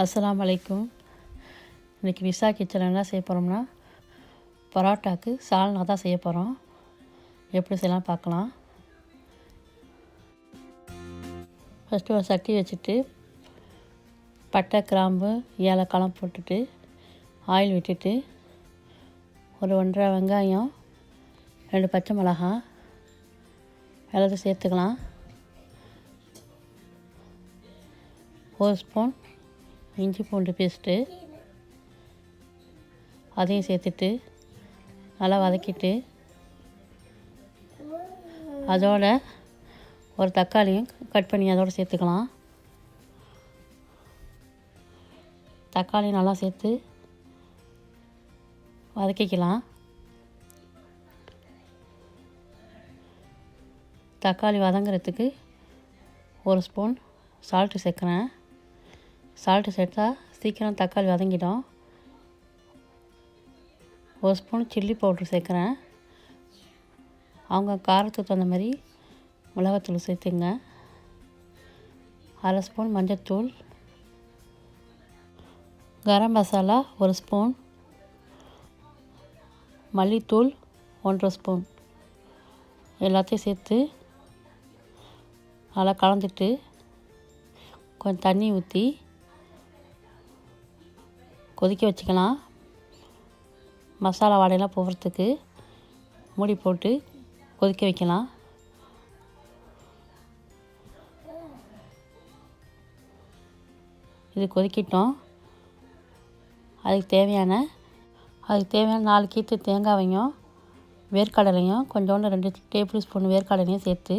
அஸ்ஸலாமு அலைக்கும். இன்றைக்கி நிசா கிச்சனில் என்ன செய்ய போகிறோம்னா, பரோட்டாவுக்கு சால்னா தான் செய்ய போகிறோம். எப்படி செய்யலாம் பார்க்கலாம். ஃபஸ்ட்டு ஒரு சட்டி வச்சுட்டு பட்டை, கிராம்பு, ஏலக்காய்லாம் போட்டுட்டு ஆயில் விட்டுட்டு ஒரு 1.5 வெங்காயம், 2 பச்சை மிளகாய் எல்லாத்தையும் சேர்த்துக்கலாம். 1 ஸ்பூன் இஞ்சி பூண்டு பேஸ்ட்டு அதையும் சேர்த்துட்டு நல்லா வதக்கிட்டு அதோட ஒரு தக்காளியும் கட் பண்ணி அதோடு சேர்த்துக்கலாம். தக்காளி நல்லா சேர்த்து வதக்கிக்கலாம். தக்காளி வதங்கிறதுக்கு 1 ஸ்பூன் சால்ட்டு சேர்க்குறேன். சால்ட்டு சேர்த்தா சீக்கிரம் தக்காளி வதங்கிடும். 1 ஸ்பூன் சில்லி பவுட்ரு சேர்க்குறேன். அவங்க காரத்துக்கு தகுந்த மாதிரி மிளகாத்தூள் சேர்த்துங்க. 1/2 ஸ்பூன் மஞ்சள்தூள், கரம் மசாலா 1 ஸ்பூன், மல்லித்தூள் 1/2 ஸ்பூன் எல்லாத்தையும் சேர்த்து நல்லா கலந்துட்டு கொஞ்சம் தண்ணி ஊற்றி கொதிக்க வச்சுக்கலாம். மசாலா வாடையெல்லாம் போகிறதுக்கு மூடி போட்டு கொதிக்க வைக்கலாம். இது கொதிக்கிட்டோம். அதுக்கு தேவையான 4 கீத்து தேங்காவையும் வேர்க்கடலையும் கொஞ்சோண்டு 2 டேபிள் ஸ்பூன் வேர்க்கடலையும் சேர்த்து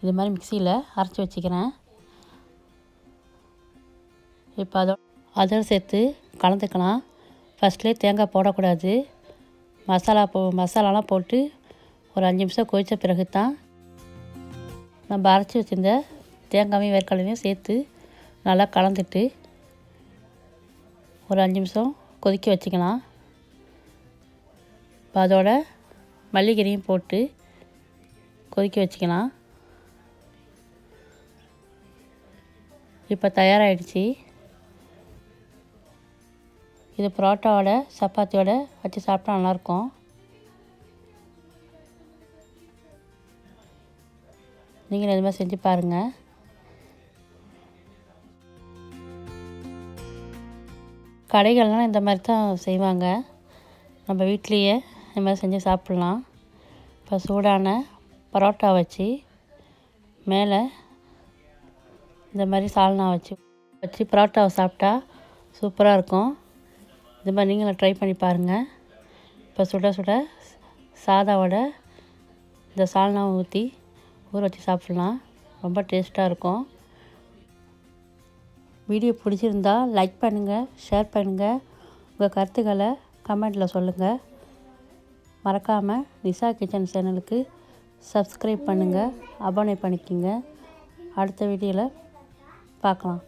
இது மாதிரி மிக்சியில் அரைச்சி வச்சுக்கிறேன். இப்போ அதோடு சேர்த்து கலந்துக்கலாம். ஃபஸ்ட்லேயே தேங்காய் போடக்கூடாது. மசாலாலாம் போட்டு ஒரு 5 நிமிஷம் கொதித்த பிறகு தான் நம்ம அரைச்சி வச்சுருந்த தேங்காயும் வேர்க்கடலையும் சேர்த்து நல்லா கலந்துட்டு ஒரு 5 நிமிஷம் கொதிக்க வச்சுக்கலாம். இப்போ அதோட மல்லிகீரையும் போட்டு கொதிக்க வச்சுக்கலாம். இப்போ தயாராகிடுச்சு. இது பரோட்டாவோட சப்பாத்தியோட வச்சு சாப்பிட்டா நல்லாயிருக்கும். நீங்களும் இது மாதிரி செஞ்சு பாருங்கள். கடைகள்லாம் இந்த மாதிரி தான் செய்வாங்க. நம்ம வீட்லேயே இந்த மாதிரி செஞ்சு சாப்பிட்லாம். இப்போ சூடான பரோட்டா வச்சு மேலே இந்த மாதிரி சால்னா வச்சு பரோட்டாவை சாப்பிட்டா சூப்பராக இருக்கும். இது மாதிரி நீங்களும் ட்ரை பண்ணி பாருங்கள். இப்போ சுட சுட சாதாவோட இந்த சால்னாவை ஊற்றி ஊற வச்சு சாப்பிட்லாம். ரொம்ப டேஸ்ட்டாக இருக்கும். வீடியோ பிடிச்சிருந்தா லைக் பண்ணுங்கள், ஷேர் பண்ணுங்கள். உங்கள் கருத்துக்களை கமெண்ட்டில் சொல்லுங்கள். மறக்காமல் நிசா கிச்சன் சேனலுக்கு சப்ஸ்கிரைப் பண்ணுங்கள், அபானை பண்ணிக்கோங்க. அடுத்த வீடியோவில் பார்க்கலாம்.